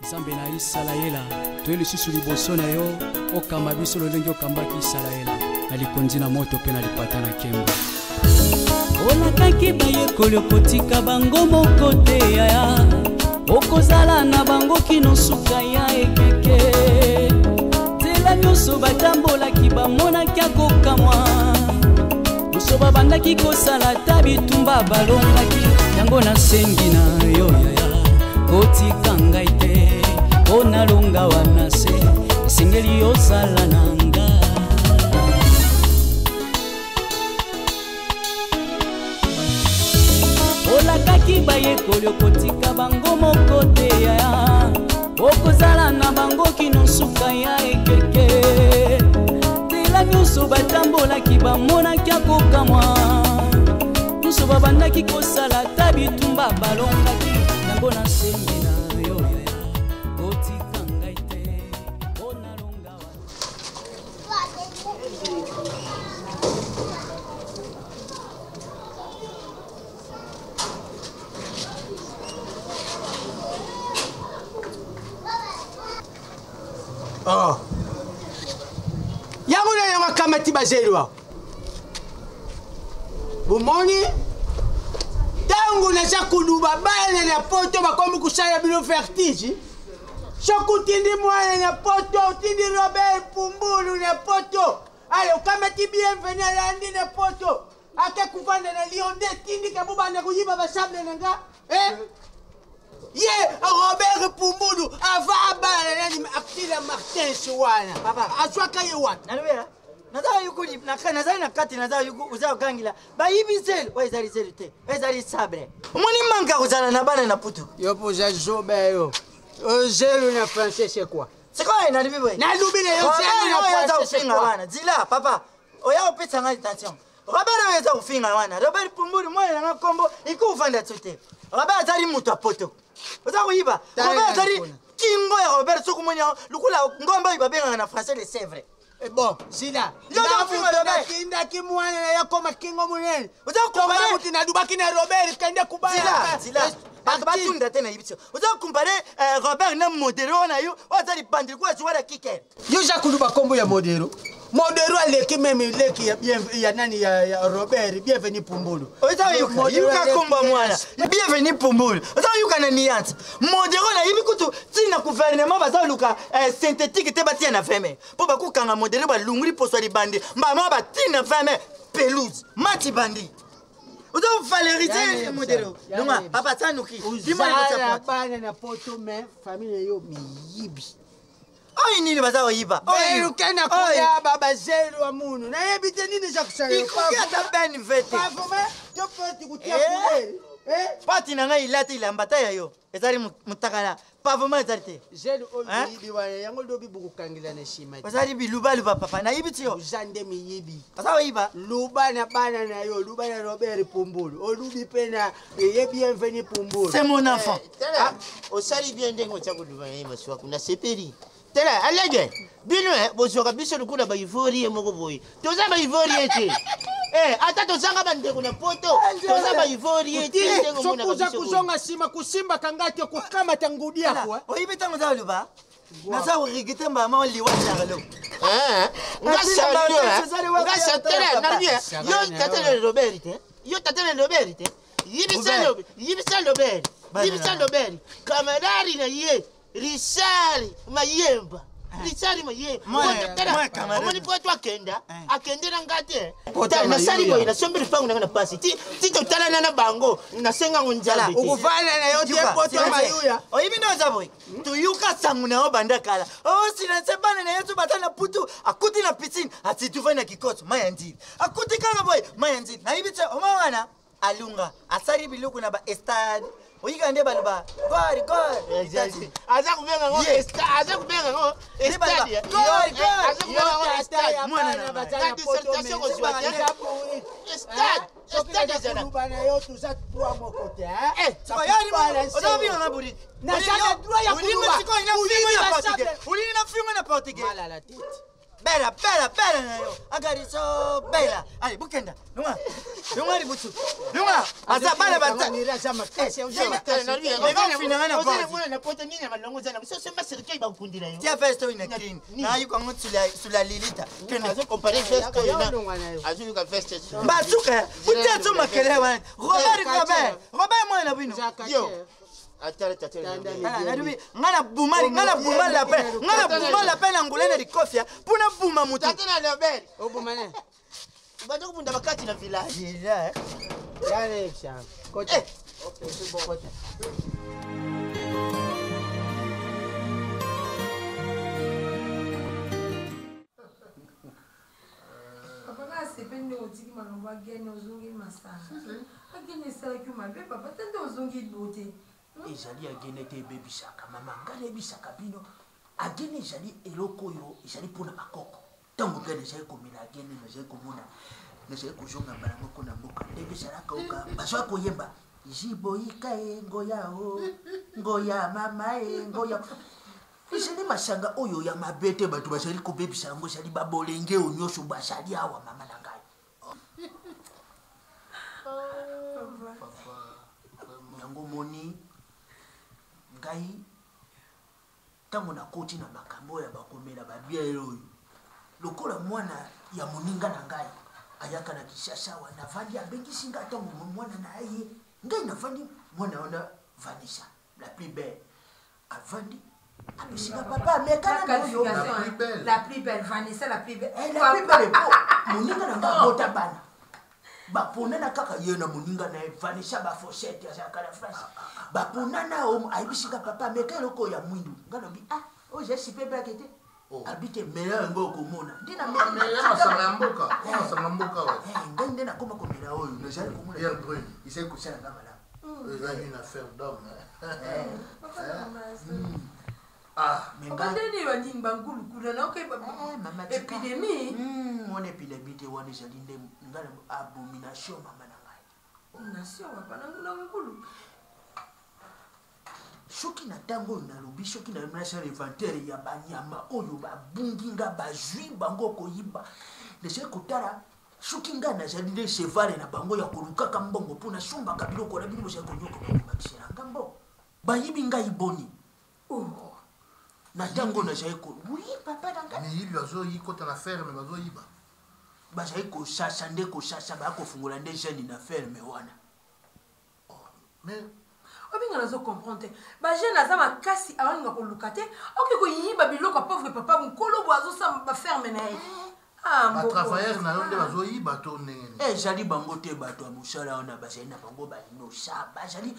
Nzambe na Isalaela to lisusu liboso na yo okamba biso lolenge okambaki Isalaela na likonzi na moto pe na lipata na kemba olakaki bayekoli kotika bango moko te ya okozala na bango kino suka ya ekeke tela nyonso batambolaki bamonaki akokamwa moso babandaki kosala ta bitumba balongaki yango nasengi na yo yaya kotika ngai te onalonga wana se esengeli ozala nanga olakaki bayekoli okotika bango moko te yaya okozala na bango kino suka ya ekeke tela nyonso batambolaki bamonaki akokamwa nyonso babandaki kosala ta bitumba balongaki yango nasengi na yo yaya kotika ngai te onalonga oh yango na yango kamati bazelwa bumoni tangu naza kuluba bana na poto bakomi kusala bino vertige sokutindi mwana na poto utindi Robert Pumbulu na poto ale ukamati bienvenue alandi na poto ake kuvanda na lionde tindi kabuba na kuyiba basable nanga ye Robert Pumbulu ava abala nani akila Martin Swana papa aswaka ye wat nalubera naza yukuli naza na kati naza yuku uza gangila ba ibisel wa izali selite ezali sabre umoni manga uzala na bana na putu yo poza zobe yo zelo na français c'est quoi c'est quoi na libi boy na lubile yo zelo na français c'est quoi wana zila papa oya opetsa ngai attention Robert weza ufinga wana Robert Pumbulu mwana na kombo ikuvanda tsote Robert azali mutu apoto uza kuyiba Robert azali kingo ya Robert sokumonya lukula ngomba ibabenga na français le c'est vrai. Eh bon, Sila. Yo ndafuma Robert. Kinda kimwana na yakoma kingo munene. Uza kumbare muti na dubaki na Robert kende kubaya. Sila. Batunda tena ibitso. Uza kumbare Robert na modelo na yo, wazali bandiri kwa swara kike. Yo ja kuluba kombo ya modelo. Modelo aleki meme leki ya nani ya Robert, bienvenue Pumbulu. Uza yuka komba mwana. Bienvenue Pumbulu. Uza yuka na niante. Modelo na ibi kutu tina gouvernement baza luka synthétique te batia na feme. Po bakukanga modelo ba lungri poso li bandi. Mama ba tina feme pelouse. Mati bandi. Uza valoriser modelo. Noma papa tanuki. Uzala bana na poto me famille yo miyibi. Ai nini baza oyiba? Oi ukena kuya baba zelu wa munu. Na yebite nini za kusala? Ikuya ta ben vete. Pas vraiment, tu peux te kutia kule. Pati na ngai ilata ilambata ya yo. Ezali mutakala. Pas vraiment ezali. Zelu oyibi wa yango lobi buku kangila na shima. Bazali biluba luba papa na yibiti yo. Uzande miyibi. Baza oyiba. Luba na bana na yo, luba na Robert Pumbulu. Olubi pena ye bienvenue Pumbulu. C'est mon enfant. Tala, osali bien ndengo cha kuluba yema swa kuna seperi. Tala, alege. Bino bozoka biso lukula ba ivorie moko boyi. Toza ba ivorie te. Ata tozanga bande kuna poto. Toza ba ivorie te ndengo mona kabisa. Sokuza kuzonga sima kusimba kangati kukama tangudia kwa. Oyibe tango za luba. Naza urigite mbama liwacha galo. Ngasa tala na bia. Yo tatele Robert te. Yo tatele Robert te. Yibisa Robert. Kamadari na ye. Richard Mayemba. Richard Mayemba. Omoni poto akenda. Akendera ngate. Na sali boy na sombe rifangu na pasi. Ti totala na bango. Na senga ngonjala. Ukufana na yote poto mayuya. Oyibi ndo za boy. Tuyuka sangu na obanda kala. Sina sebana na yetu batana putu. Akuti na piscine. Atitufa na kikoto. Mayandiri. Akuti kanga boy. Mayandiri. Na hibi cha omawana. Alunga. Asari biluku na ba estad. Oyiga nde baluba. God. Aza kubenga ngo estad. Aza kubenga ngo estad. God. Aza kubenga ngo estad. Mwana batana poto me. Estad. Estad ezana. Luba na yo tuza tuwa mokote Bayari odabi na buri. Na sana droit ya kuluba. Ulini na film na portugais. Mala la tête. Bella, Agariso, Bella. Allez, Bukenda, Lunga, Ributu, Lunga, Azabala Bata. Tiens, fais toi une crine. Na yuko ngotsu la lilita. Kena comparer festo ina. Azu ka festo. Basuka, utetsu makele wana. Robert mwana bino. Yo. Atale. Ngana bumali la peine angolene likofia puna buma mutu. Tatana Robert. Obumane. Bado kubunda bakati na village. Yeah. Yale shamba. Kocha. Okay, c'est bon kocha. Sepende otiki malomba gene ozongi masana. Agene sala ki mabe papa tende ozongi bote. Ezali agene te bebisaka mama ngale bisaka bino. Agene ezali eloko yo ezali pona bakoko. Tango ngale ezali komina agene ezali komona. Ezali kujonga balango na mboka. Ndenge sala kauka baswa koyemba. Jiboyika ngoya mama ngoya. Ezali masanga oyo ya mabete batu basali kobebisa ngo ezali babolenge onyosho basali awa mama na ngai. Yango moni ngai tango na koti na makambo ya bakomela babia oyo. Lokola mwana ya moninga na ngai ayaka na Kishasa wa navandi abengisi nga tango mwana na ye ngai navandi mwana ona Vanessa la plus belle avandi. Papa, mais quand la plus belle, Vanessa, la plus belle. La plus belle, moninga na nga bota bana. Bapona na kaka yena moninga na Vanessa ba fochette ya kala France. Bapona na aibisika papa, mais quand loko ya mwindu. Ngana bi je suis pas bakete. Habite meilleur ngo komona. Ndina meilleur masanga mboka. Masanga mboka wa. Ngende na koma komela oyo, ne jali komona. Pierre Brun, il s'est couché na kama là. Il a une affaire d'homme. Mais quand on est venu Bangul, épidémie. On épidémie de one is une abomination, maman. Nation, Bangul. Shoki na tango na lobi shoki na mrasha inventaire ya banyama oyo babunginga bazwi bango koyiba. Nese kotara shoki nga na jadile cheval na bango ya koluka kambongo pona shumba kabilo ko na bino sha konyoko ba bakishira ngambo. Bayibi nga iboni. Na tango na jaiko oui papa danga mais il bazo yiko ta na ferme bazo yiba ba jaiko shasha ndeko shasha ba ko fungula nde jeune na ferme wana mais obinga nazo comprendre ba jeune azama kasi awanga ko lukate oki ko yiba biloko pauvre papa mukolo boazo sa ba ferme na ba travailleur na yonde bazo yiba to ndenge jali bango te bato amusala wana ba jali na bango ba no sa ba jali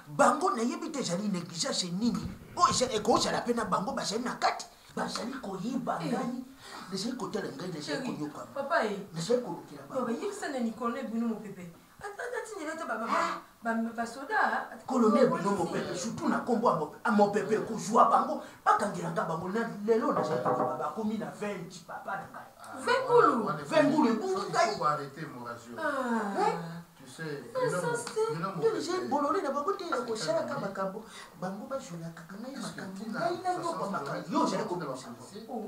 bango na yebite jali négligence nini o eko sala pena bango ba jali na kati ba jali ko yiba ngani nese ko tele ngai nese ko nyoka papa nese ko lukira ba ba yebisa na Nicolas Bino mo pepe atati ni leta ba soda colonel Bino mo pepe surtout na kombo mo pepe ko joa bango bakangiranga bango na lelo na jali ba komi na 20 papa na ngai Vengulu il faut arrêter mon radio. Tu sais, j'ai bololé na bango te ko sala kama kambo bango ba jola kakanga makambo yo jale ko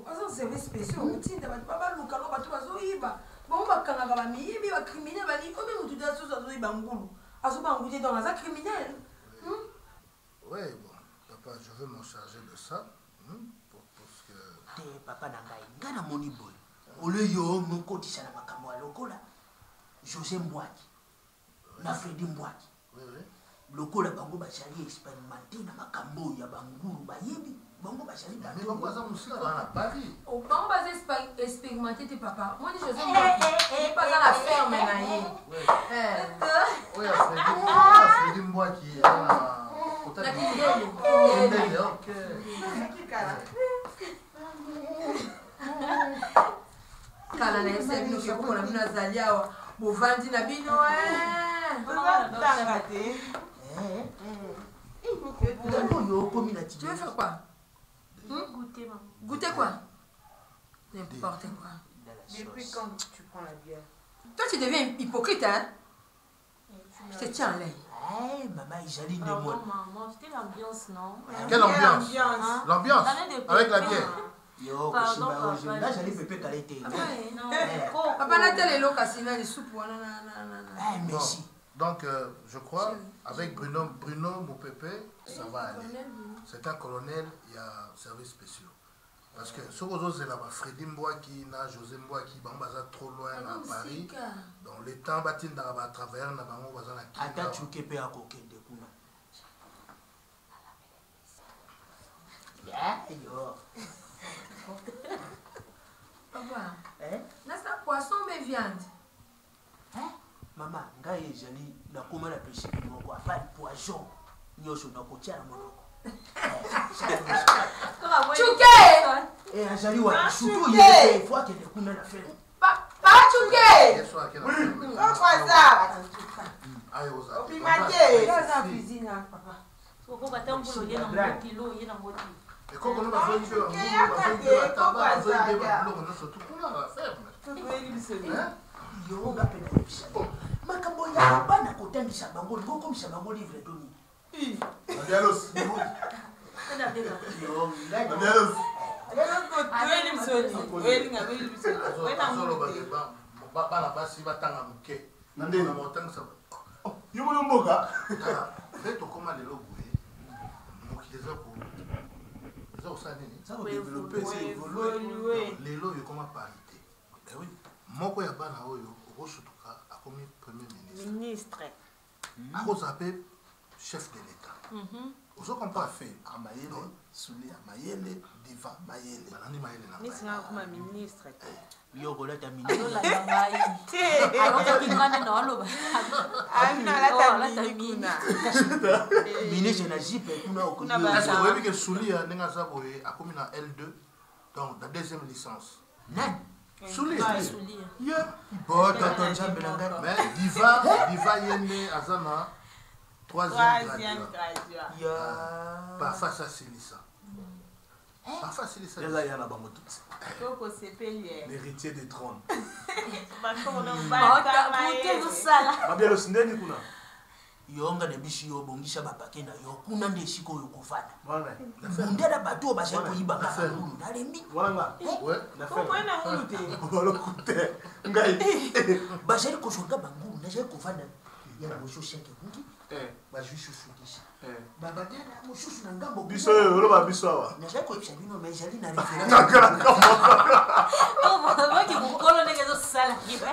azo service spécial utinda ba baba luka lo batu bazo yiba bango bakanga ba miyibi ba criminel bali obe mutu da so zo yiba ngulu azo ba nguje dans la criminel. Ouais, bon, papa, je veux m'en charger de ça. Parce que papa na ngai ngana moni boy ole yo mokotisa na makambo ya lokola José Mbwaki na Fredi Mbwaki lokola bango basali expérimenté na makambo ya banguru bayebi bango basali mais bango za musika na Paris bango basa expérimenté te papa moi José Mbwaki pas à la ferme na ye oya Fredi Mbwaki na kota Kindele OK kala na ese bino keko na bino azali awa bovandi na bino tu veux faire quoi? Goûter, maman. Goûter quoi? N'importe quoi. Depuis quand tu prends la bière? Toi tu deviens hypocrite, hein? Je te tiens en l'air. Maman, Isaline de moi. Maman, c'était l'ambiance, non? Quelle ambiance? L'ambiance avec la bière. Yo, Pardon, Koshimba, là, j'allais pépé qualité. Papa, là, t'as les lots cassina, les soupes. Merci. Donc, je crois, avec Bruno Moupépé, ça va aller. C'est un colonel, il y a service spécial. Parce que ce que c'est là-bas, Freddy Mbouaki, José Mbouaki, ils trop loin à Paris. Donc, les temps bâtis à travers, ils sont à Ata Tchoukepe à Kokende Kuna. Yo. Papa, n'est-ce pas poisson mais viande? Maman, ngai jali na kuma na pêcher moko afali poisson. Nyosho na kotia na monoko. Chouké! Eh, ajali wa surtout il faut que les kuna na faire. Papa Chouké! Pourquoi ça? Opimatier! Dans la cuisine, papa. Pourquoi pas tant pour le dans kilo, il y a dans et quand on va yo ngapenda ebisa. Makambo ya bana kotangisa bango ngokomisa bango livre doni. Nabialos. Yo, Nabialos. Bana basi batanga muke. Nande na motangisa. Yo mboka. Beto koma lelo boye. Mokileza ko. Ça va développer, c'est évoluer. Les lois, comment parité. Eh oui. Moko ya bana oyo, Rochotuka a commis premier ministre. A appelé chef de l'État. Vous comprenez fait Amayele, Souli Amayele, Diva Mayele. Banani Mayele na. Ministre na kuma ministre. Yo gola ta ministre. La ngai. Alors qui ngane na loba. Amina la ta mina. Ministre na jipe kuna okuni. Est-ce que vous voyez que Souli a commis na L2 donc la deuxième licence. Nan. Souli. Yeah. Bon, tonton jambe na ngai. Mais Diva yende azana troisième graduat. Ya. Pas face à Célissa. Pas facile ça. Là, il y en a pas tout. L'héritier du trône. Mabia lo sindeni kuna. Yonga ne bishi yo bongisha bapake na yo kuna nde shiko yo kufana. Voilà. Ndela bato ba shako yiba ka fulu na lembi. Voilà. Ouais. Na fait. Pourquoi na ngute? Voilà kute. Ngai. Ba shari ko shonga bangu na shari kufana. Yana bo shosheke kungi. Ba jushu fudisha. Baba dana mo shushu na ngambo. Biso yo ba biso wa. Na shari ko ibisha bino me shari na reference. Nakara kama. Oh, ki mukolo nege zo sala kibe.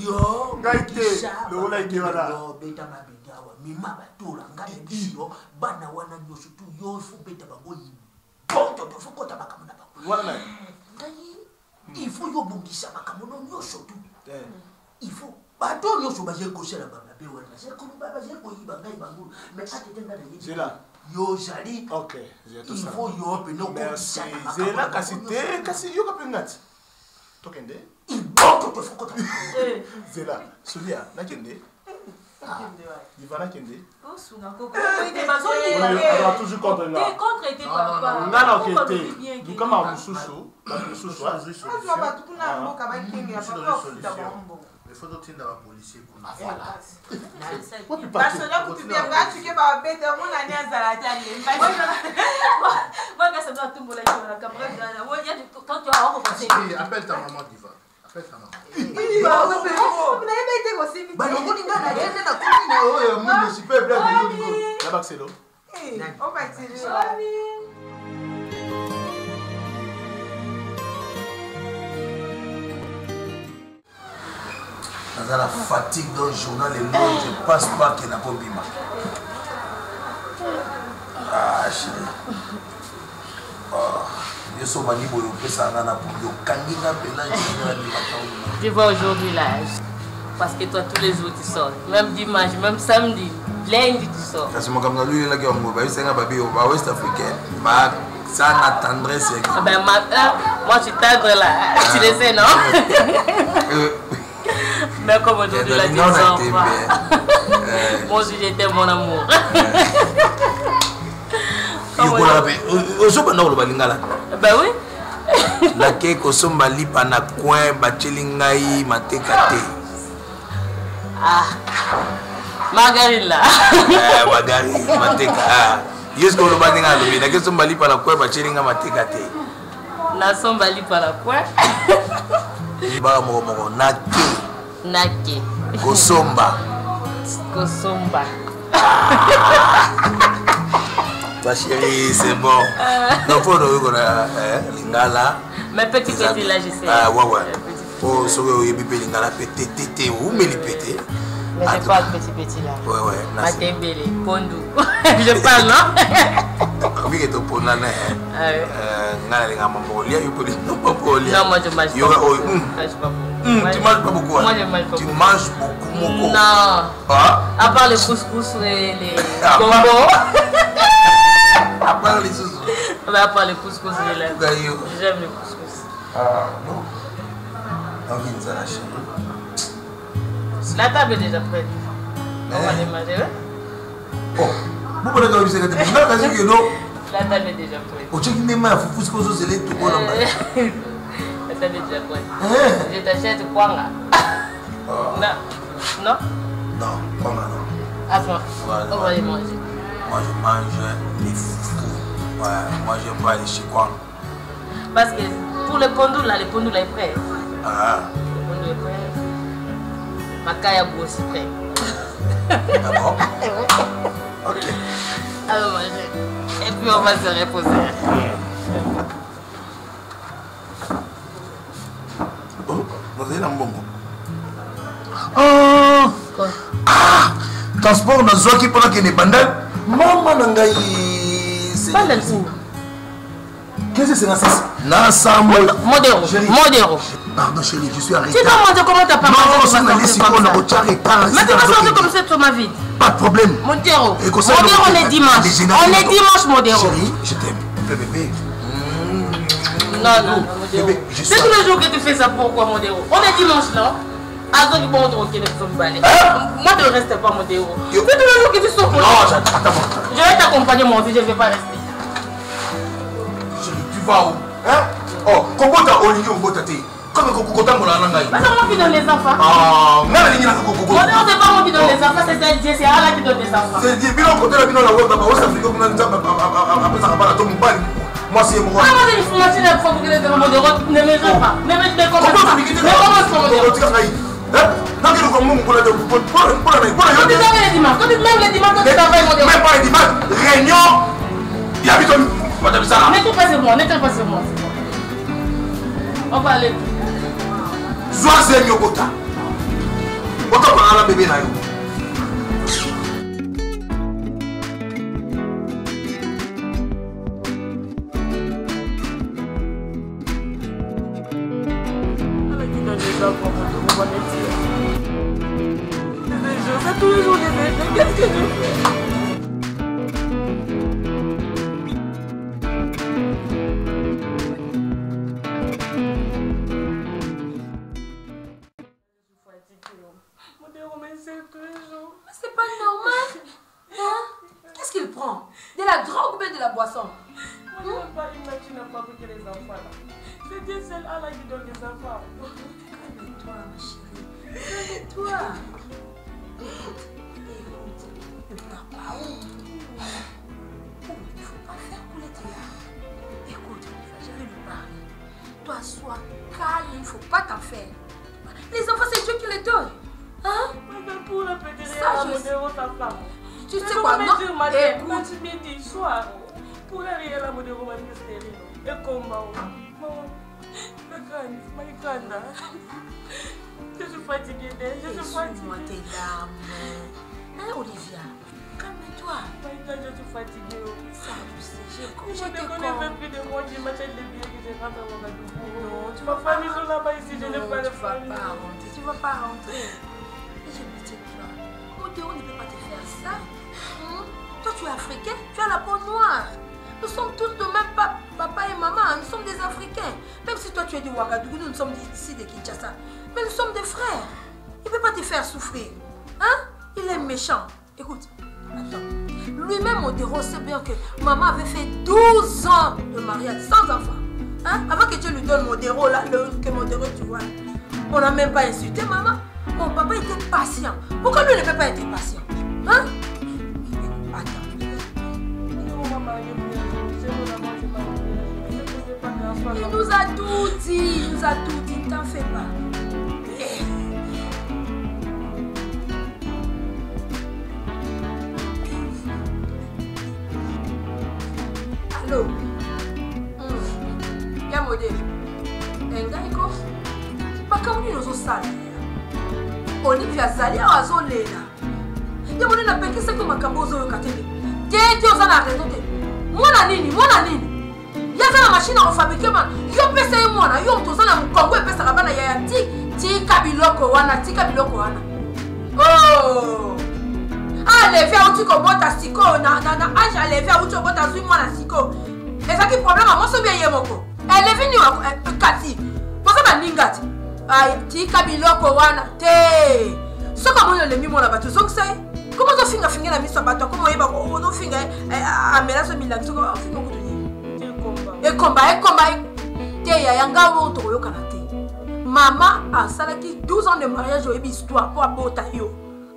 Yo, ngai te. Lo la ike wala. Yo beta mabenda wa mima batura ngai biso bana wana nyoso tu yo fu beta bango yi. Bonto to fuko tabaka mona bango. Voilà. Ngai il faut yo bongisa makamono nyoso tu. Il faut bato nyoso ba je ko shela baba be wana. Je ko baba je ko yi bangai bango. Mais atenga na yi. Zela. Yo jali. OK, j'ai tout ça. Il faut yo pe no ko. Merci. Zela kasite kasi yo kapengati. Tokende. Bonto to fuko tabaka. Zela, Solia, nakende. Ivana kende. Oh, suna koko. Ite bazoli. On va toujours contre là. T'es contre ete papa. Ngana okete. Du kama mususu, mususu. Azwa batu kuna mboka ba kinga papa futa bombo. Il faut dotinda ba policier kuna. Voilà. Basoda kutubia ngatu ke ba bete mona ni azala tani. Moi ça doit tout mola sur la caméra là. Moi il y a quand tu as repensé. Appelle ta maman Diva. Appelle ta maman. Balongo ni ngana yende na kuni na oyo mungu super blague ni. La baxelo. Oh baxelo. Dans la fatigue d'un journal et l'autre, je passe pas qu'il n'a pas bima. Ah, chérie. Je suis venu pour le faire ça. Tu vois aujourd'hui là, parce que toi tous les jours tu sors, même dimanche, même samedi, lundi tu sors. Parce que moi lui là qui on va c'est un baby au West Africain, bah ça n'a tendresse. Ah ben moi je t'adore là, tu le sais non? Mais comme aujourd'hui là tu sors pas. Moi aussi j'étais mon amour. Ben oui. La keko somba lipa na coin bachelingai matekate. Ah. Margarine là. Margarine mateka. Yes ko lo baninga lo bina ke somba lipa na coin bachelinga matekate. Na somba li par la quoi? Libara moko nake. Nake. Kosomba. Kosomba. Ma chérie, c'est bon. Non, pour nous, Lingala. Mais petit là, je sais. Ah, ouais. Oh, ce que vous avez Lingala, pété, où me les pété? Mais je parle petit là. Ouais. Matembele, Pondou. Je parle, non? Oui, que tu peux n'aller. Non, moi je mange pas. Tu manges pas beaucoup. Moi je mange pas. Tu manges beaucoup. Non. À part les couscous et les combos. À part les sous. À part les couscous et les lèvres. J'aime les couscous. Ah, non. Envie de ça, la chérie. La table est déjà prête. On va les manger. Oh, vous pouvez regarder ce que tu fais. La table est déjà prête. Au check in main, vous pouvez vous aider tout le monde. La table est déjà prête. Je t'achète quoi là? Non? Non, quoi non. Attends, on va les manger. Moi je mange les foufous. Ouais, moi j'aime pas les chikwang. Parce que pour le pondou là, le pondou là est prêt. Ah. Le pondou est prêt. Ma caille aussi prêt. Ah bon? Ok. Alors manger. Et puis on va se reposer. Oh, vous avez un bon mot. Oh! Quoi? Ah! Transport dans Zoki pendant qu'il est bandal. Maman nangaï. Bandal où? Qu'est-ce que c'est dans ça? Nasa Modéro. Pardon chérie, je suis arrêté. Tu dois manger comment t'as pas mangé? Non, c'est dans les secondes, on a mais tu vas sortir comme ça toute ma vie. Pas de problème. Modéro, on est dimanche. On est dimanche, Modéro. Chérie, je t'aime. Bébé. Non, Modéro. C'est tous les jours que tu fais ça, pourquoi, Modéro? On est dimanche là. Moi, ne reste pas, Modéro. C'est tous les jours que tu sors pour là. Non, attends. Je vais t'accompagner, moi aussi, je ne vais pas rester. Chérie, tu vas où? Hein? Oh, comment t'as Olivier au Botaté? Comme un coco dans mon langue. C'est moi qui donne les enfants. Ah, mais elle a coco. Modéro, c'est pas moi qui donne les enfants, c'est Dieu, c'est Allah qui donne les enfants. C'est Dieu, bien côté la bino la web, papa, ça fait comme on a après ça va la tombe ban. Moi c'est moi. Ah, moi j'ai une machine à prendre que Modéro ne me gêne pas. Ne me gêne pas. Mais comment est-ce que Modéro? Non, que nous comme pour la quand tu travailles les dimanches, quand tu travailles Modéro. Même pas les dimanches, réunion. Il habite madame Sarah. N'étais pas sur moi. On va aller. Zoazé Nyokota. Autant par la bébé là. C'est tous les jours des bébés. Qu'est-ce que je fais? Mais c'est pas normal. Hein? Qu'est-ce qu'il prend? De la drogue ou bien de la boisson? Moi, je ne veux pas une machine à fabriquer les enfants là. C'est Dieu seul Allah qui donne les enfants. Calme-toi, ma chérie. Calme-toi. Écoute. Ne pleure pas. Il ne faut pas faire couler tes larmes. Écoute, je vais lui parler. Toi, sois calme, il ne faut pas t'en faire. Les enfants, c'est Dieu qui les donne. Hein? Mais pour le petit rien, Modéro, ta femme. Tu sais quoi, non? Écoute, midi, soir. Pour rien, la Modéro, ma stérile. Et combat. Je suis fatiguée d'elle. Je suis fatiguée. Moi tes larmes. Hein, Olivia? Calme-toi. Je suis fatiguée. Ça, je sais. Je ne connais même plus de moi qui m'achète les billets que je rentre dans ma double. Non, tu vas pas venir là-bas ici. Je n'ai pas de famille. Tu vas pas rentrer. Je me dis toi. Modéro ne peut pas te faire ça. Toi, tu es africain. Tu as la peau noire. Nous sommes tous de même papa et maman. Nous sommes des Africains. Même si toi tu es du Ouagadougou, nous sommes ici de Kinshasa. Mais nous sommes des frères. Il ne peut pas te faire souffrir. Hein? Il est méchant. Écoute, attends. Lui-même, Modéro sait bien que maman avait fait 12 ans de mariage sans enfant. Hein? Avant que Dieu lui donne Modéro, là, que Modéro, tu vois. On n'a même pas insulté maman. Mon papa était patient. Pourquoi lui ne peut pas être patient? Hein? Attends. Il nous a tout dit, t'en fais pas. Allô? Ya modèle. Engaiko. Bakamuni nozo sala. Olivia Zali azolela. Ya modèle na pekisa ko makambo zo yokatele. Tete ozana raison te. Mwana nini? Yaza na machine à fabriquer man. Yo pesa yo mwana, yo tozana mukongo epesa kabana ya tika biloko wana. Oh! Allez, viens où tu commences siko na âge allez viens où tu commences sur moi na siko. Et ça qui problème à moi c'est bien yemoko. Elle est venue Kati. Pour ça ningati. Ay tika biloko wana te. So comme on le mis mon abato donc ça. Comment tu finga la mise abato comment yeba on finga amela so milaki so comment finga ko et combat te ya yanga wo to yo kanate. Maman a salaki 12 ans de mariage au histoire pour apporter yo.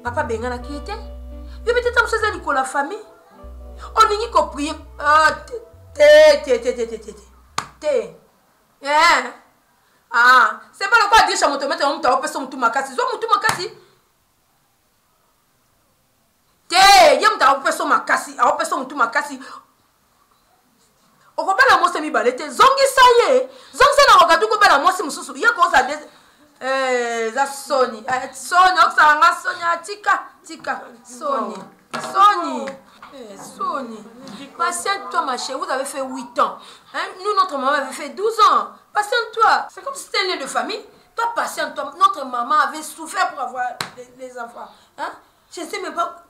Papa bengana qui était. Et peut-être que c'est la famille. On n'y a prier. Ah, c'est pas le quoi dire chamoto mettre on t'a personne tout makasi. Zo mutu makasi. Yam t'a personne makasi, a personne tout makasi. On va pas la mosse mi balete. Zongi saye. Zongi na regardou ko bela mosse mususu. Ya ko za za Sony. Sony oksanga Sony tika. Sony. Patiente-toi, ma chérie. Vous avez fait 8 ans. Hein? Nous, notre maman avait fait 12 ans. Patiente-toi. C'est comme si c'était un lien de famille. Toi, patiente-toi. Notre maman avait souffert pour avoir les enfants. Hein? Je ne sais même pas.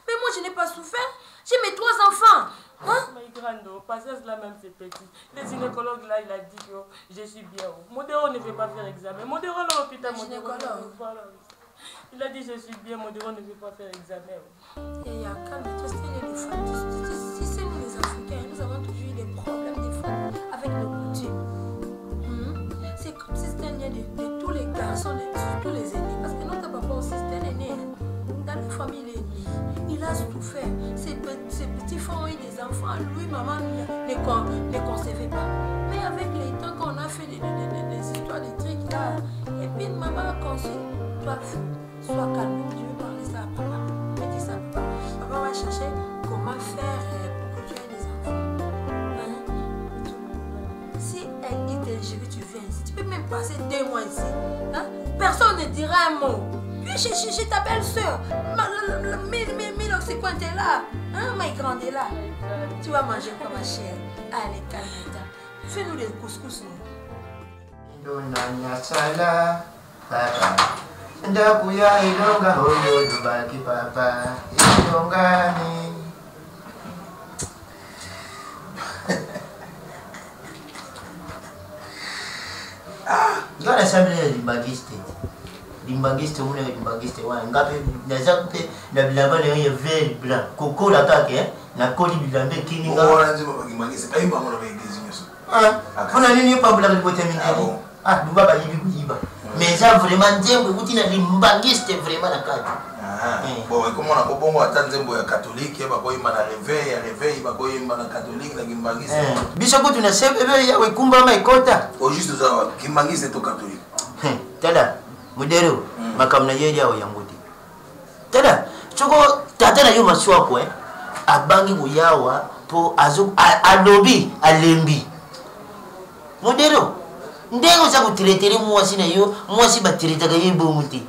Mais moi, je n'ai pas souffert. J'ai mes 3 enfants. Hein? Mais grande, patience là même c'est petit. Le gynécologue là, il a dit que je suis bien. Modéro ne veut pas faire examen. Modéro à l'hôpital. Il a dit je suis bien, Modéro ne veut pas faire examen. Et il y a calme-toi, c'est les femmes. Si c'est nous les Africains, nous avons toujours eu des problèmes des femmes avec nos coutumes. C'est comme si c'était un lien de tous les garçons, de tous les aînés. Parce que notre papa aussi c'était un aîné. Dans la famille, il est né. Il a souffert. Ses petits frères ont eu des enfants. Lui, maman ne concevait pas. Mais avec les temps qu'on a fait des histoires, des trucs là, et puis maman a conçu. Toi, sois calme, je vais parler ça à papa. Mais dis ça à papa. Papa va chercher comment faire pour que tu aies des enfants. Hein? Si elle dit que tu viens ici, tu peux même passer 2 mois ici. Hein? Personne ne dira un mot. Puis chez ta belle-soeur, c'est quoi t'es là? Hein, ma grande est là. Tu vas manger quoi, ma chère? Allez, calme-toi. Fais-nous des couscous. Ndakuya ilonga hoyo dubaki papa ilongani. Ngana samile limbangiste mune limbangiste wa ngapi nazakupe na bilamba le vert blanc koko la take na koli bilambe kini nga ora nzima limbangiste kaimba mona begezi nyoso kuna nini pa bula lipote mingi duba ba yibi kuyiba mais ça vraiment nzembo kuti na limbangiste vraiment na kati bon comme on a bongo ata nzembo ya catholique ba koyimba na réveil ba koyimba na catholique na limbangiste biso kutu na sebebe ya wekumba maikota au juste ça limbangiste to catholique tada Modéro, makamna yeye yao yangote. Tada, choko tatana yo maswa ko abangi buyawa po azu alobi alembi. Modéro, ndengo za kutiretere mwasi na yo, mwasi batirita ga yebo muti.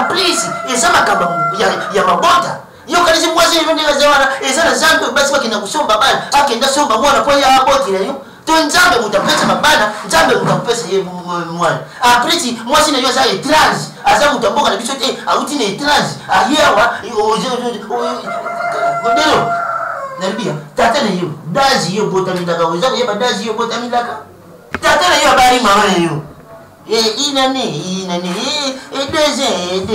Please, esa makamba ya mabota. Yo kanisi mwasi yende ga zawana, esa na zanto basi bakina kusomba bana, akenda somba mwana kwa ya aboti na yo. To nzambe mutapesa mabana, nzambe mutapesa ye mwana. Apreti mwasi na yo za étrange, aza mutamboka na bisote, auti na étrange, ayewa, Modéro. Nalibia, tata na yo, dazi yo bota midaka, weza yeba dazi yo bota midaka. Tata na yo abari mama na yo. Inane, deuxième,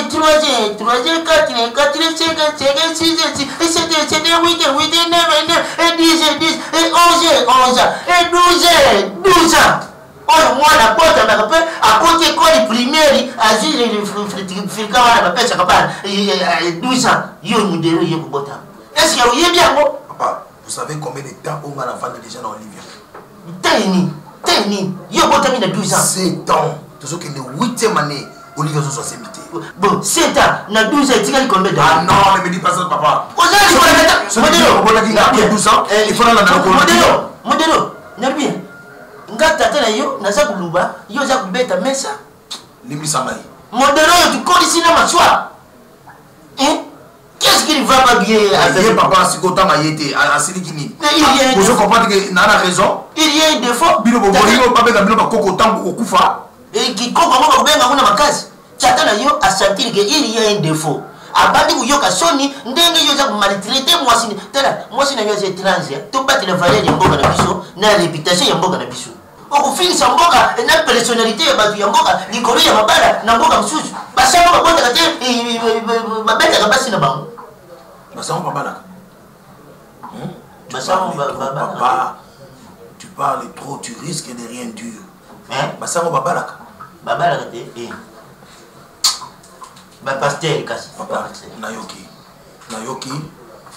troisième, 4, 5, 6, 7, 8, 9, 10, 11, 12 ans. Oh, moi, la porte à ma papa, à côté école primaire, à Gilles, le fricard à ma pêche à papa, 12 ans. Yo, Modéro, yo, Bota. Est-ce qu'il y a bien, papa, vous savez combien de temps on a la femme déjà dans Olivia? Teni. Yo botami na 12 ans. 7 ans. Tu sais que le 8e année, Olivier Zozo s'est imité. Bon, 7 ans, na 12 ans, tu as combien d'années? Ah non, ne me dis pas ça, papa. Modelo, Nerbi. Ngata tena yo, naza kuluba, yo za kubeta mesa. Limbisa ngai. Modelo, tu connais ici na maswa. Hein? Qu'est-ce qu'il va pas bien avec papa si kota mayete à Silikini. Vous comprenez que nana raison. Il y a un défaut. Bino bobolino pas bien bino koko tango okufa. Et qui koko ngo benga kuna makazi. Chatana yo a sentir que il y a un défaut. Abandi kuyoka soni ndenge yo za maltraiter moi si na yo c'est étranger. To battre la valeur ya mboka na biso na réputation ya mboka na biso. Okufinisa mboka na personnalité ya batu ya mboka likolo ya mabala na mboka msusu. Basama babota kate babeta kabasi na bango. Basama babala. Papa, tu parles trop, tu risques de rien dire. Hein? Basama babala. Babala kate pasteur kasi. Papa, nayoki,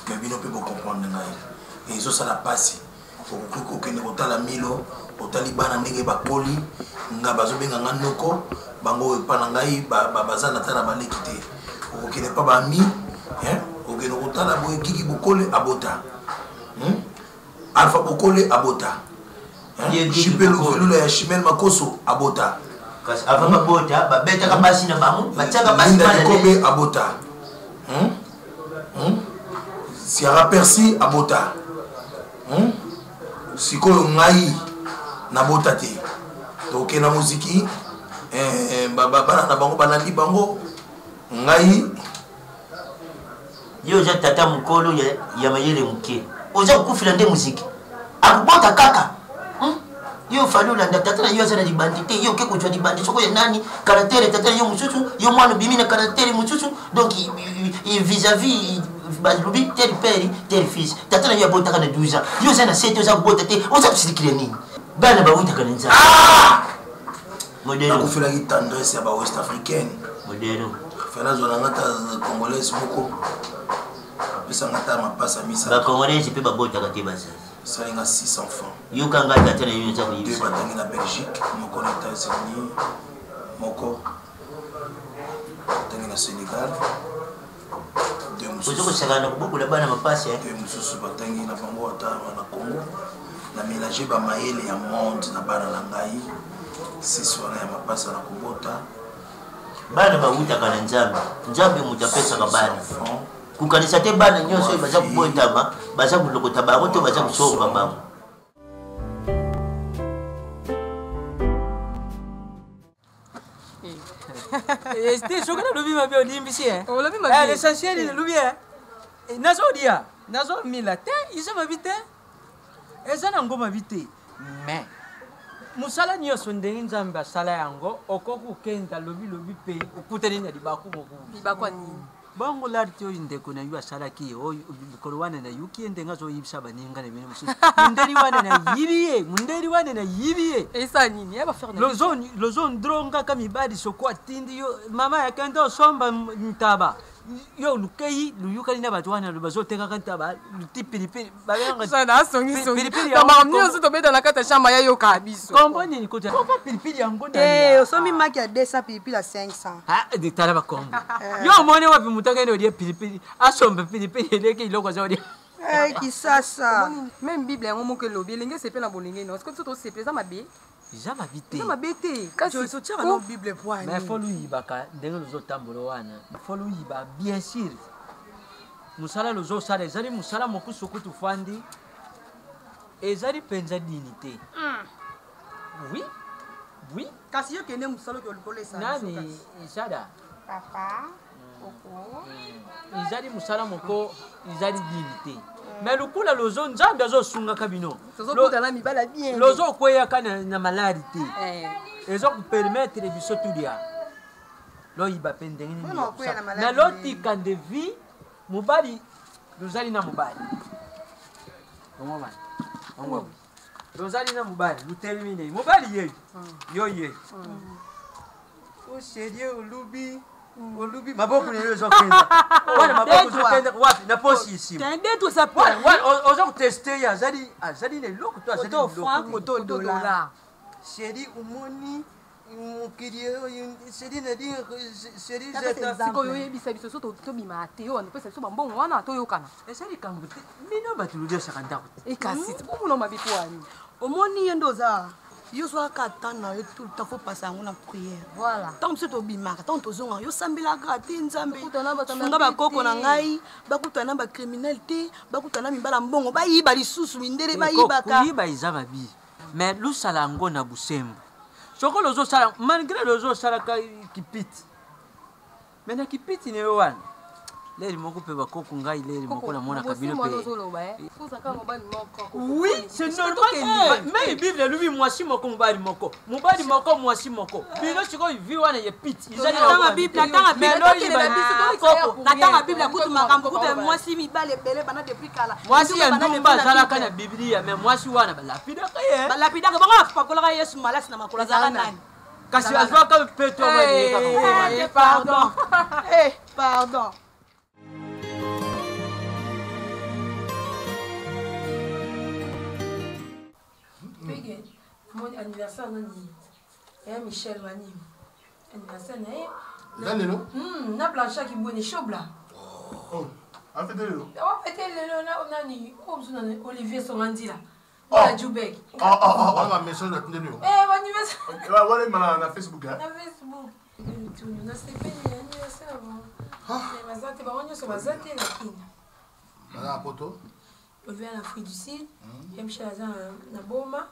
mais bino peut comprendre ngai. Et ça la passe. Pour que ne otala milo, otali bana ndenge bakoli, nga bazobenga nganoko, bango epana ngai bazana tana baleki te. Pour ne pas bami, hein? Pour que ne otala boy kiki bokole abota. Alpha bokole abota. Hein? Chipelo velo ya Chimel Makoso abota. Avant mabota babeta kabasi na bango bataka basi na kobe abota Sierra Percy abota sikoyo ngai na bota te donc na muziki bana na bango banandi bango ngai yo ja tata mukolo ya mayele muke oza kufila nde muziki akubota kaka yo falula nda tata yo sana dibandité yo ke kuchwa dibandi soko ya nani caractère tata yo mususu yo mwana bimina caractère mususu donc vis-à-vis balubi tel père tel fils tata yo bota kana 12 ans yo sana 7 ans bota te oza kusikira nini bana ba wuta kana nza modelo kufila ki tendresse ya ba ouest africaine modelo fela zona ngata congolaise moko pesa ngata mapasa misa ba congolaise pe ba bota ka te basa. Ça y a 6 enfants. Yo kanga tata na yo nzaku deux batangi na Belgique, moko na États-Unis, moko batangi na Sénégal. Deux mususu. Ozo sagana beaucoup la bana mapasi Deux mususu batangi na bango ata na Congo. Na mélanger ba maele ya monde na bana na ngai. 6 wana ya mapasa na kubota. Bana ba uta kana nzambe mutapesa ka bana. Kukanisa te bana nyonso baza kubotama baza kulokota bango to baza kusomba bango. Este chokana lobi mabio limbisi o lobi mabio l'essentiel le lobi nazo dia nazo mila te isa mabite eza na ngoma bite mais musala nyonso ndenge nzambe asala yango okoku kenda lobi pe okutani na libaku libakwa nini bango larti oyo ndeko na yo asalaki oyo likolo wana na yuki endenga azoyibisa baninga na bino mosusu mundeli wana na yibiye esa nini ya bafaire lozo ndronga ka mibadi soko atindi yo mama yakenda osomba ntaba yo lukei luyukali na bato wana bazoteka kantaba luti pilipili babenga sana asongi kama mnyoso tobeta na kata shamba ya yo kabiso komponi ni kota kopa pilipili yango ndani osomi maki ya 200 pilipili ya 500 de tala ba kombo yo mone wapi mutaka ndo dia pilipili asomba pilipili leke iloko zodi kisasa même bible yango moko lobi elenge sepe na bolinge no parce que to sepe za mabe Jamais vite. Jamais bête. Quand tu tiens la Bible pour aller. Mais faut lui baka denga lozo tambolo wana. Faut lui ba bien sûr. Musala lozo sala ezali musala moku sokutu fandi. Ezali penza dignité. Oui. Oui. Kasi yo kende musala ko lipole sa. Nani isada? Papa. Koko. Ezali musala moko ezali dignité. Mais le coup là lozo nzambe azo sunga kabino. Lozo kweya kana na malarité. Ezo ku permettre biso tudia. Lo iba pendenge ni. Na loti kan de vie mubali lozali na mubali. Ngoma. Ngoma. Lozali na mubali, lu termine. Mubali ye. Yo ye. O sérieux lubi olubi maboko ni lezo kenda wana maboko zo kenda wapi na posi ici tende to ça wana ozo tester ya zali le loko to azali to franc to dollar chéri umoni mukiriyo chéri na di chéri siko yo yebisa biso so to bima te yo ndepesa biso bambongo wana to yokana esali kambute mino batuludia sakanda ekasi omuno mabitu wani omoni yendo za yo soka tana yo tout le temps faut passer en prière voilà tant que to bimaka tant to zonga yo sambelaka te nzambe funga bakoko na ngai bakutana ba criminalité bakutana mibala mbongo bayiba lisusu mindele bayibaka kuyiba iza babi mais lusala ngo na busembo soko lozo sala malgré lozo sala ka kipiti mais na kipiti ne wana leri moko pe bakoko ngai leri moko na mona kabilo pe oui c'est normal mais bible lui mwasi moko mobali moko mwasi moko bino chiko vi wana ye piti izali na bible na bible na bible kutu makambo kutu mwasi mibale bele bana depuis kala mwasi ya ndumba sala kana biblia mais mwasi wana balapida kaye bango pakola Yesu malasi na makola za nani kasi azwa ka peto pardon pardon mon anniversaire nani et Michel Wani anniversaire na plancha qui bonne chobla en fait lelo nani Olivier Songandila la Jubek on message na tindenu anniversaire wale na Facebook na Facebook na sepeni anniversaire bazate baonyo so bazate la kina na poto Olivier en Afrique du Sud et Michel Azan na Boma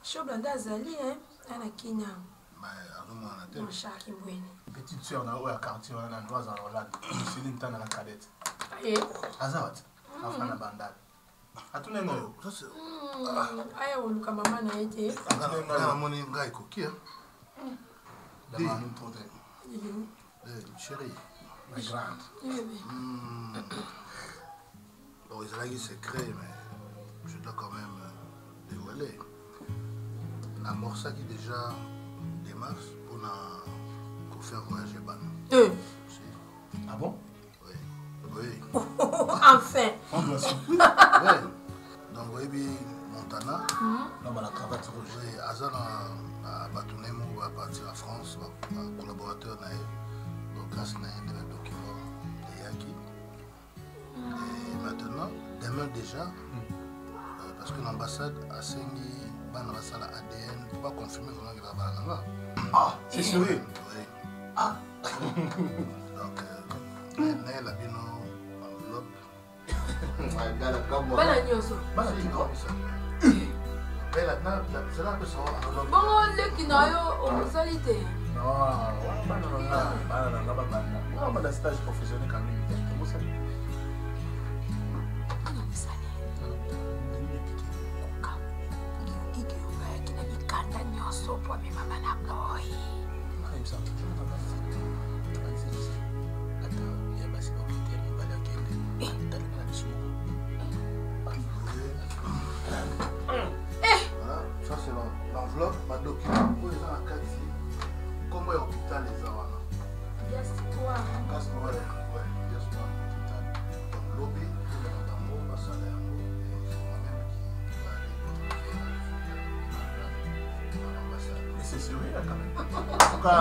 Chobla ndazali ana Kenya. Mon chaki mbweni. Petite sœur na oya quartier wana na Noise en Hollande. Céline tana la cadette. Eh. Azawat. Afana bandal. Atune ngoyo. Aya oluka mama na ete. Na moni ngai kokia. Dama nous tote. Chérie, ma grande. Bon, ils ont dit secret mais je dois quand même dévoiler. La morsa qui déjà démarche pour faire voyager Ban. Ah bon? Oui. Oui. Enfin. On doit suivre. Oui. Donc, oui, Montana. Non, la cravate rouge. Oui, Azana a Batunemo va partir à France, un collaborateur naïf. Donc, grâce à des documents de Yaki. Et maintenant, demain déjà, parce que l'ambassade a signé. À l'ADN pour pas confirmer vraiment qu'il va pas là. Ah, c'est sérieux? Oui. Ah. Donc, elle a bien enveloppe. Belle année aussi. Belle année, c'est là que ça va. Bon, le qui n'a eu au solité. Non, non, non, stage professionnel quand même. Comment ça? Sopo mi mama na boy. Ça c'est l'enveloppe, ma document pour les gens à Kati. Comment est l'hôpital les gens? Gastoire. Gastoire, ouais, Gastoire, hôpital. Donc lobby, pour le salaire. C'est sérieux quand même. En tout cas,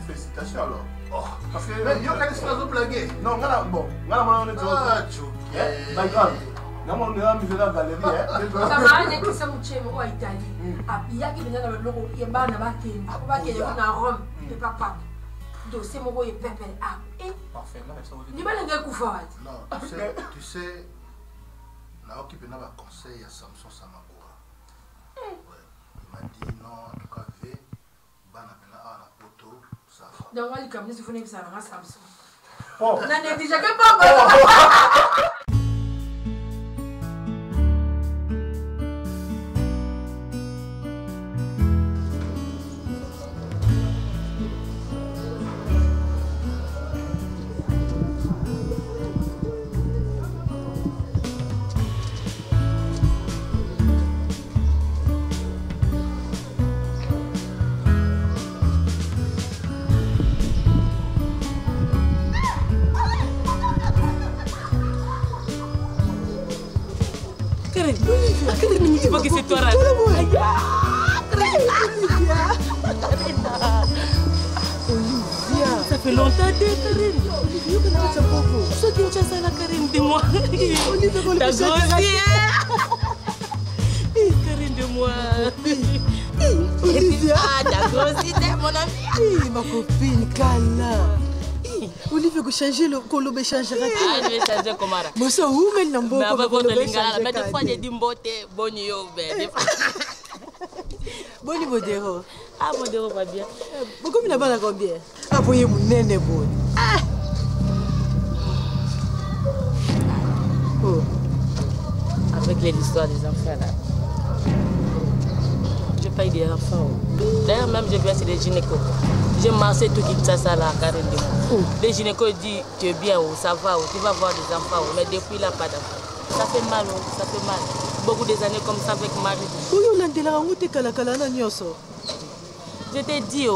félicitations alors. Oh, parce que il y a des choses à blaguer. Non, bon, on est tout. Background. On est amis de la galerie. Ça va aller que ça me tient au Italie. Il y a qui vient dans le logo, il y a pas na bakeni. Pas qu'il y a na Rome, et papa. Dossier mon boy pepper ah. Parfait, là ça vous. Ni ba lenga kufa. Non, tu sais na occupé na ba conseil à Samson Samakoura. Il m'a dit non, en tout cas, V, Bana Bena à la poteau, ça va. Donc, on va lui camener ce que ça va Samson. Bon. On a déjà que pas. Tu vois que c'est toi, là. Ça fait longtemps, Karine. Ce qui est ça, la Karine, dis-moi. T'as grossi, Karine, dis-moi. Olivia. T'as grossi, mon ami. Ma copine, Kala. Olivia, changer le colobe changera. Je vais changer comment là. Mais ça où mais n'importe mais avant de lingala, mais des fois j'ai dit mbote, bonio, ben. Boni modéro. Ah, modéro va bien. Pourquoi il n'a pas la combien? Ah, vous voyez mon nene bon. Oh. Avec l'histoire des enfants là. Je paye des enfants. D'ailleurs, même je viens chez les gynécos. J'ai marché tout qui ça là, Karine. Les gynécos disent tu es bien, ça va, tu vas voir des enfants. Mais depuis là, pas d'enfants. Ça fait mal, ça fait mal. Beaucoup des années comme ça avec Marie. Je t'ai dit,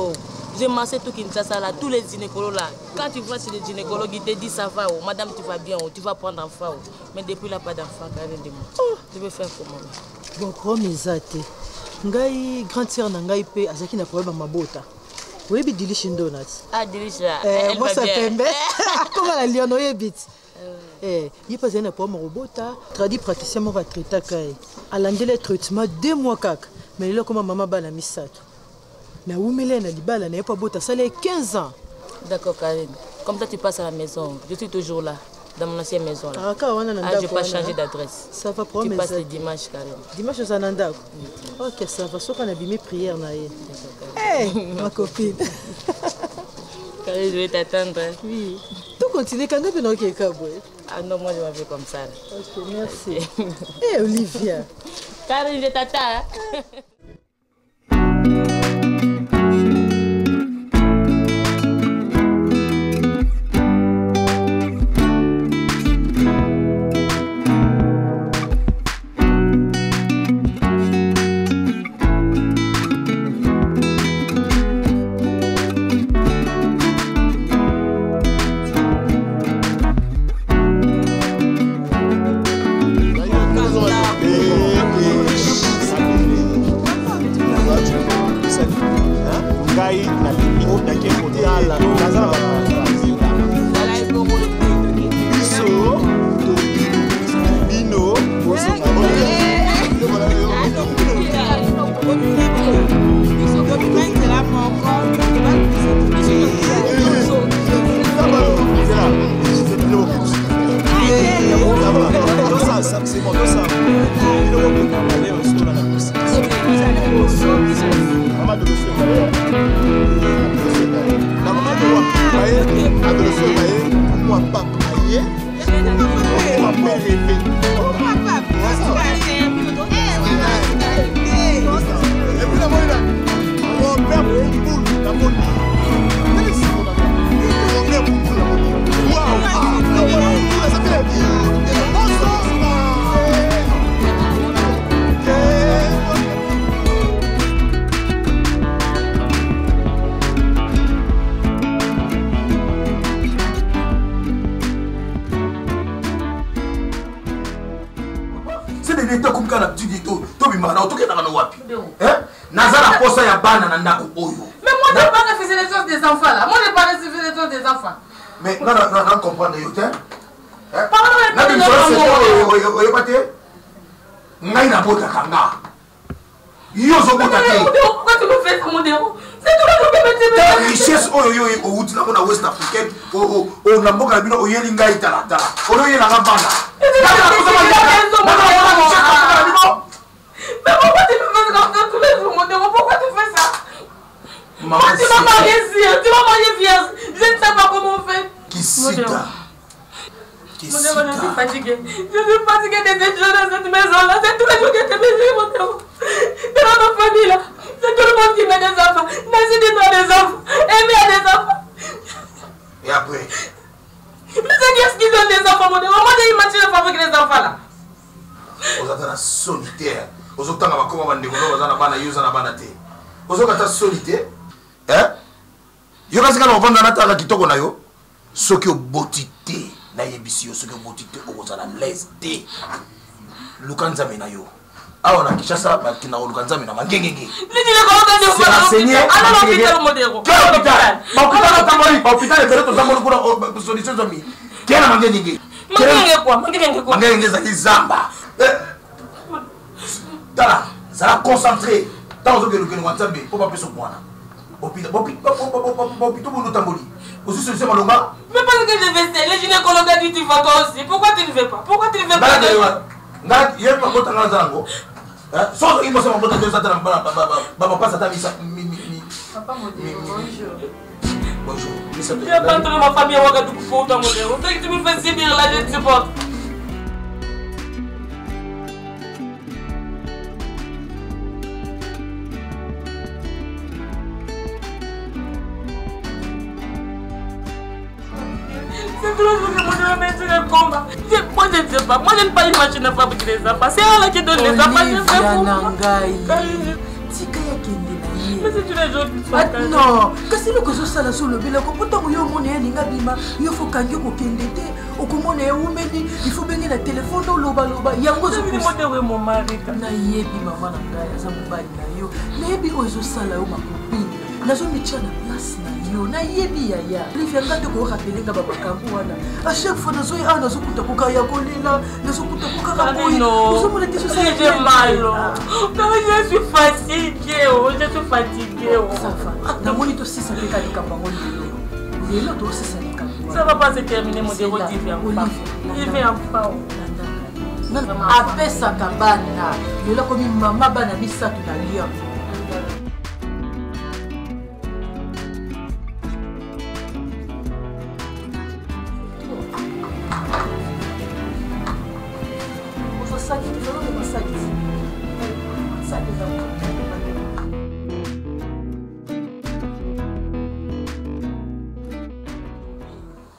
j'ai marché tout Kinshasa là, tous les gynécologues là. Quand tu vois chez les gynécologues, ils te disent ça va, madame tu vas bien, tu vas prendre enfant. Mais depuis là, pas d'enfant, Karine. Je vais faire comment? Bon, comme ils ont été. Ngai grande sœur Nangai pe azaki na problème mabota. Oui, bi Dilish Donuts. Ah, Dilish là. Moi ça pembe. Comment la lion oyebit. Il pas un problème robota. Tradi praticien mo va traiter kai. Alandele traitement 2 mois kak. Mais là comment maman bana misato. Na umele na libala na pas bota ça les 15 ans. D'accord Karine. Comme ça tu passes à la maison. Je suis toujours là. Dans mon ancienne maison là. Ah, je n'ai pas changé d'adresse. Ça va prendre. Tu passes le dimanche, Karine. Dimanche aux Ananda. Ok, ça va. Sauf qu'on a mis prière. Hey, ma copine. Karine, je vais t'attendre. Oui. Tout continue quand on est au Ah non, moi je m'en vais comme ça. Ok, merci. Hey, Olivia. Karine, je t'attends. soki oboti te nayebisi yo soki oboti te okozala lese te luka nzambe na yo awa na Kinshasa bakina oluka nzambe na mangengenge. C'est renseigné. Alors l'hôpital modéro. Quel hôpital? Hôpital est pour pour solution zombie. Quel mangengenge? Mangengenge za Zamba. Tala, ça la concentré. Tant que le nzambe pour pas peso kwana. Hôpital bon tamboli. Aussi solution malonga. Mais parce que je vais essayer, les gynécologues disent tu vas toi aussi. Pourquoi tu ne veux pas? Pourquoi tu ne veux pas? Il y a pas de zango. Sans qu'il me semble que tu vas pas ça misa. Papa bonjour. Bonjour. Tu n'as pas entendu ma famille à Ouagadougou pour ton modèle. On fait que tu me fais subir là, je te supporte. C'est toujours ce que je me mets sur le combat. Moi je ne sais pas. Moi je n'aime pas une machine à fabriquer les appâts. C'est elle qui donne les appâts. Je fais pour mais c'est une jolie non, kasi loko zosala solo biloko pourtant yo mona ya ninga bima yo fokangi kokende te okomona ya umeli il faut benga na téléphone oloba yango zo moteur mon mari na yebi mama na ngai aza mobali na yo na yebi oyo ezosala yo makopini nazomitia na place na yo na yebi yaya rivianga te korapelenga bamakambo wana a chaque fois nazoya awa nazokuta koka ya kolela nazokuta kokaka boye ozomona te zosala je suis fatiguée, je suis fatiguée. Namoni to sisa pe ka likambo ngo lelo to sisa likambo. Ça va pas se terminer mon déroulé il vient enfin. Apesa kabana lelo komi mama bana bisatu na lia.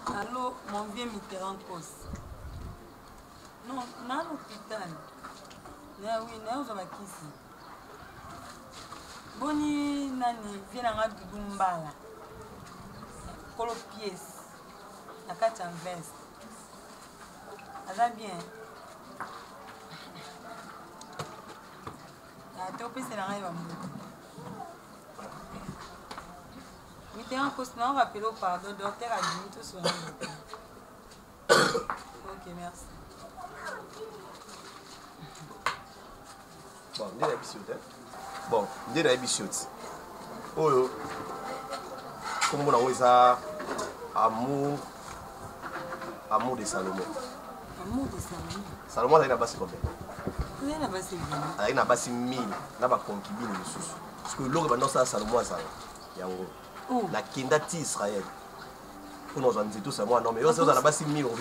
Allô, mon vieux Mitterrand Cos. Non, dans l'hôpital. Oui, nous sommes ici. Boni nani vient à Dudumbala. Colo pièce. La carte en veste. Ça bien. C'est la rêve. Mitterrand Cos, on va appeler au pardon. Docteur a dit tout son nom. Ok, merci. Bon, on est épisode. Bon, on est épisode. Oh, comme on a dit ça, amour de Salomon. Amour de Salomon. Salomon, il a passé combien? Il a passé 1000. Il a passé 1000. Il a pas concubine. Parce que l'autre, maintenant, ça, Salomon, ça. La Kindati Israël. Pour nous, on dit tout ça, moi, non, mais on a passé 1000 euros.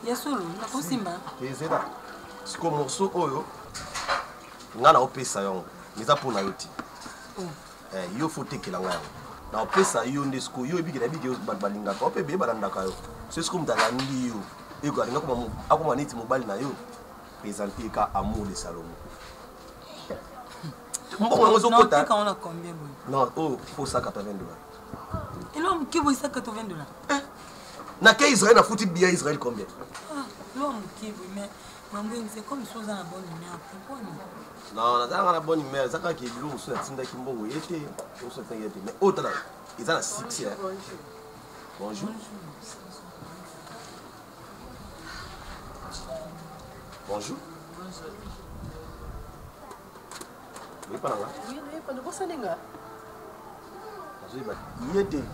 Il y a solo, il y a Kosimba. C'est ça. Ce que morceau, on a opé ça, mais ça pour la rôti. Il faut que la ngayo. Na opé ça, il y a un discours, il y a un discours, il y a un discours, c'est ce que je dis. Et quand on a dit que mobile na yo présenter ka amour de Salomon. Bon, on a combien? Non, oh, faut ça $80. Et l'homme qui veut ça $80? Na que Israël a foutu bien Israël combien? L'homme qui veut, mais c'est comme chose à la bonne humeur. Non, on a la bonne humeur. Ça qui est bleu, on a tinda qui mbo était, on se fait mais autre là, ils ont la 6. Bonjour. Bonjour. Oui, pas là. Oui, pas de bossa nenga. Il était.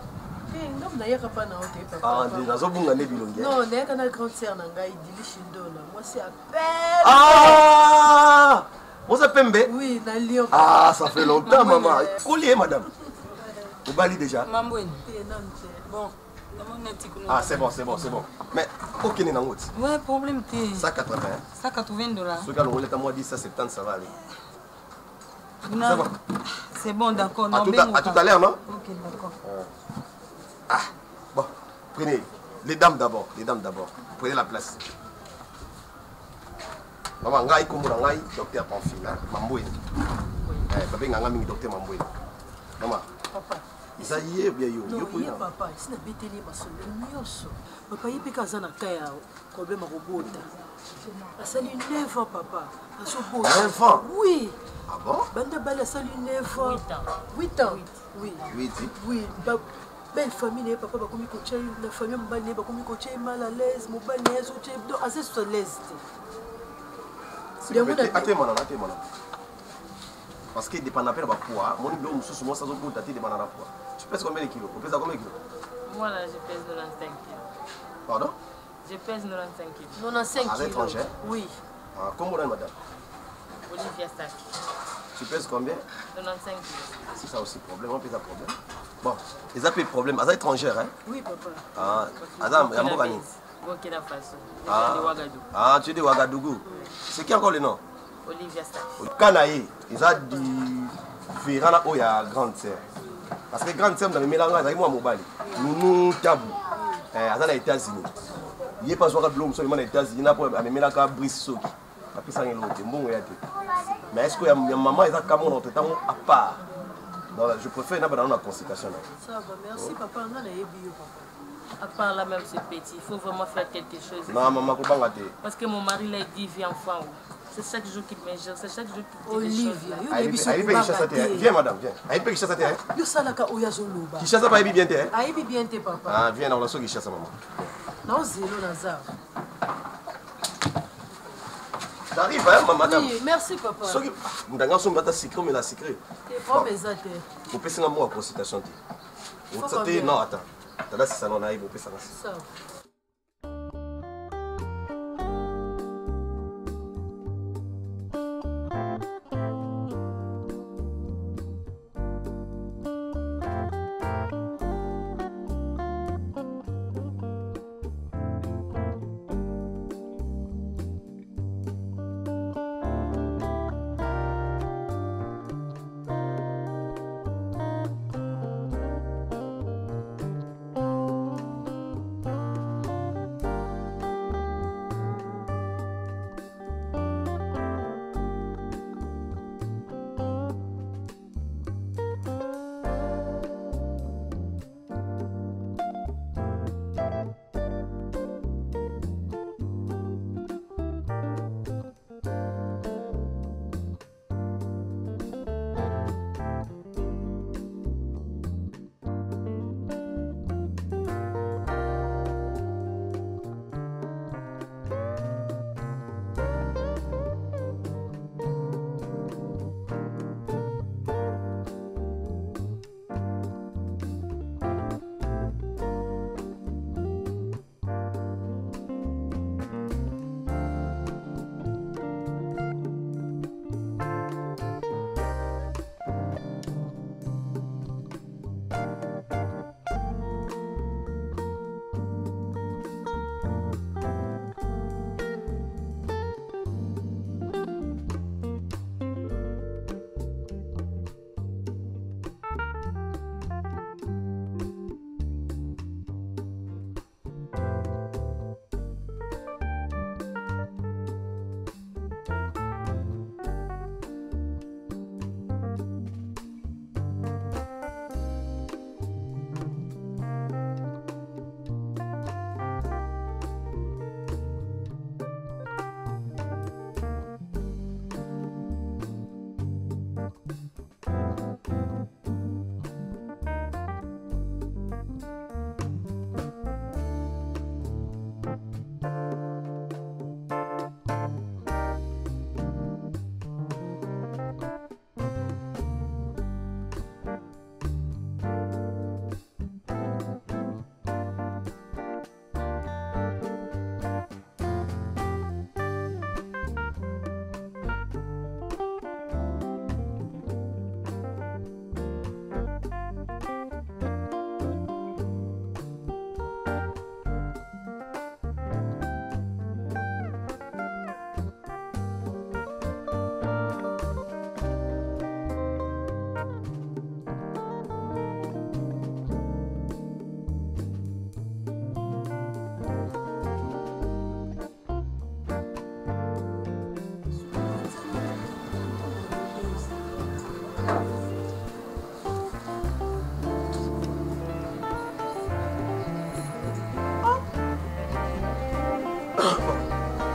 Non, d'ailleurs pas na hotel papa. Ah, dans un bon année bilongue. Non, d'ailleurs quand la grande sœur nanga il dit Chindola. Moi c'est à peine. Ah! Vous êtes Pembe? Oui, dans Lyon. Ah, ça fait longtemps maman. Collier madame. Vous bali déjà? Mambouine. Bon. Ah, c'est bon. Mais, aucun n'est en route. Ouais, problème, t'es. Ça, $80. Ça, $80. Ce gars, on l'a moi dit ça, 70, ça va aller. Non, c'est bon, d'accord. À tout à l'heure, non? Ok, d'accord. Ah, bon, prenez les dames d'abord. Prenez la place. Maman, ngai comme ngai, docteur Pamphile, Mambouine. Papa, ngai mingi docteur Mambouine. Maman. Papa. eza ye bia yo Non, ye papa esi nabeteli ye masolo nyonso papa ye mpe aza na ka ya problème akobota asali 9 ans papa azobota 9 ans oui ah bon banda bali asali 9 ans 8 ans oui oui belle famille naye papa bakomi kotia na famille mobali naye bakomi kotia ye mal à l'aise mobali naye azotia donc aza sur l'aise te atemana parce que dépend na pele bapoids moni bilo mosusu mosa azobota te dépend na poids tu pèses combien de kilos on pèse combien de kilos moi là je pèse 95 kilos pardon je pèse 95 kilos 95 kilos à l'étranger oui comment on est madame Olivia Stack tu pèses combien 95 kilos c'est ça aussi problème on pèse un problème bon ils appellent problème à étrangère hein oui papa Adam Yambogani Burkina Faso tu es de Ouagadougou c'est qui encore le nom Olivia Stack Kanaï ils ont dit Ferrana oh ya grande sœur parce que grande sœur dans les mélanges avec moi mobile nous tabou à les États-Unis il est pas joué à Blom sur les États-Unis n'a pas amené la carte Brissot après ça il l'autre bon mais est-ce que ya maman ils a comme on temps à part non je préfère n'a pas dans la consultation ça va merci papa on a les bio papa à part là même c'est petit il faut vraiment faire quelque chose non maman ko banga te parce que mon mari l'a dit viens enfant c'est chaque jour qu'il me gère c'est chaque jour qu'il Olivia viens madame viens aïe pe chassa te yo salaka oya zoloba qui chassa pas aïe bien te aïe bien te papa viens na relation qui chassa maman non zéro nazar t'arrives hein madame oui merci papa soki ndanga so mbata secret mais la secret te faut bezate vous pèsez un mot à consultation te non attends là c'est ça non aïe vous pèsez ça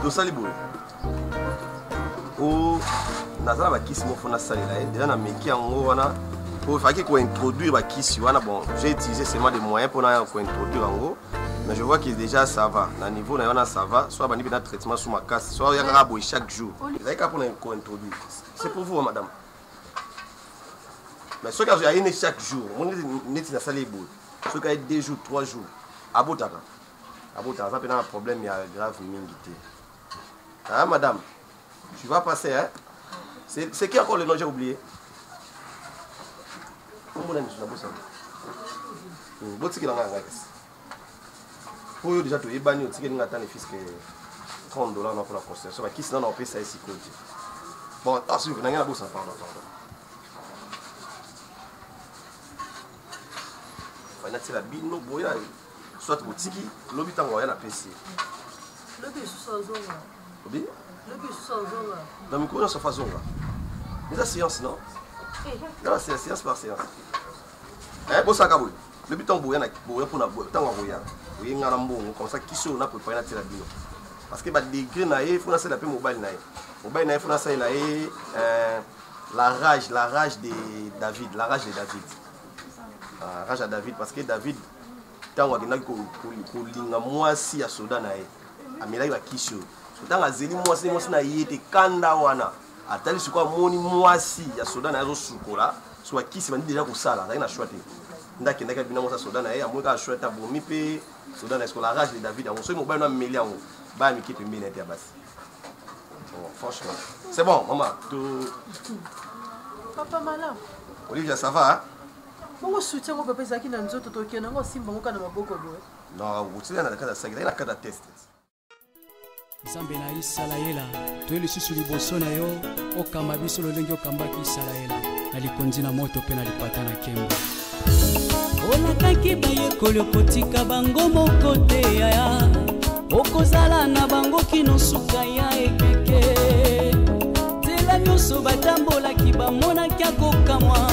tosali boye o nazala bakisi moko nasalela ye déjà na meki yango wana po faki kointroduire bakisi wana. Bon, j'ai utilisé seulement des moyens pour introduire yango, mais je vois que déjà ça va na niveau na yana ça va, soit bani na traitement sous ma casse, soit ya kaka boye chaque jour. Vous avez qu'à pour introduire. C'est pour vous madame. Mais ce qu'il y a une chaque jour, on est dans salle boule. Ce qu'il y a 2 jours, 3 jours, abotaka, ça peut un problème, il y a grave mingité. Hein madame, tu vas passer hein. C'est qui encore le nom j'ai oublié? Comment on a dit ça? Bon c'est qu'il en a un gars. Pour déjà tu es banni, tu sais qu'il y a un fils que $30 pour la construction. Mais qui sinon on paye ça ici côté. Bon, si vous n'avez pas bourse, pardon. C'est la bino boya soit boutique lobi tango ya na PC lobi sous zonga lobi sous zonga dans mi ko na sofa zonga mais la séance non non c'est séance par séance bo saka boy lobi tango boya na boya pour na boya tango boya oui ngana mbongo comme ça kiso na préparer na tela bino parce que ba degré na e faut na c'est la pe mobile na e faut na ça na e la rage de David, rage à David, parce que David, tant que moi si à Soda na amela wa kisho. Tant que zeli moi si na yete kanda wana. Atali sukwa moni moi si ya Soda na zo sukola, soit kisi bandi déjà ko sala, na choite. Ndaki ndaki bina mo sa Soda na amwe ka choite abomi pe Soda na la rage de David, on so mo ba na meli yango. Ba mi kipe mbene te basi. Franchement, c'est bon, maman. Papa Malam. Olivia, ça va hein? Bongo soutien mon papa Zaki na nzoto to kena ngo simba ngo kana maboko boye. Non, vous savez na kada sakira na kada test. Nzambe na Isalaela, toyeli susu liboso na yo, okamba biso lolenge okambaki Isalaela. Na likonzi na moto pe na lipata na kembo. Olakaki baye koliokotika bango moko te ya. Okozala na bango kino suka ya ekeke. Tela nyoso batambolaki bamonaki akokamwa.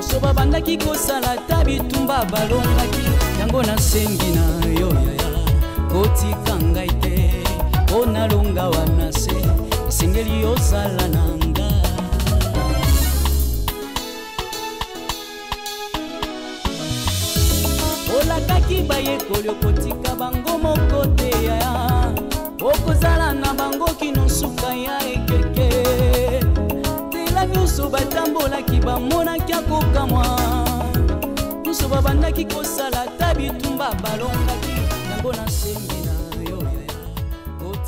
Soba bandaki kosala tabitumba balongaki yango nasengi na yo yaya kotika ngai te onalonga wana se esengeli ozala nanga olakaki bayekoli okotika bango moko te yaya okozala na bango kino suka ya ekeke nyonso batambolaki bamonaki akokamwa nyonso babandaki kosala tabitumba balongaki yango nasengi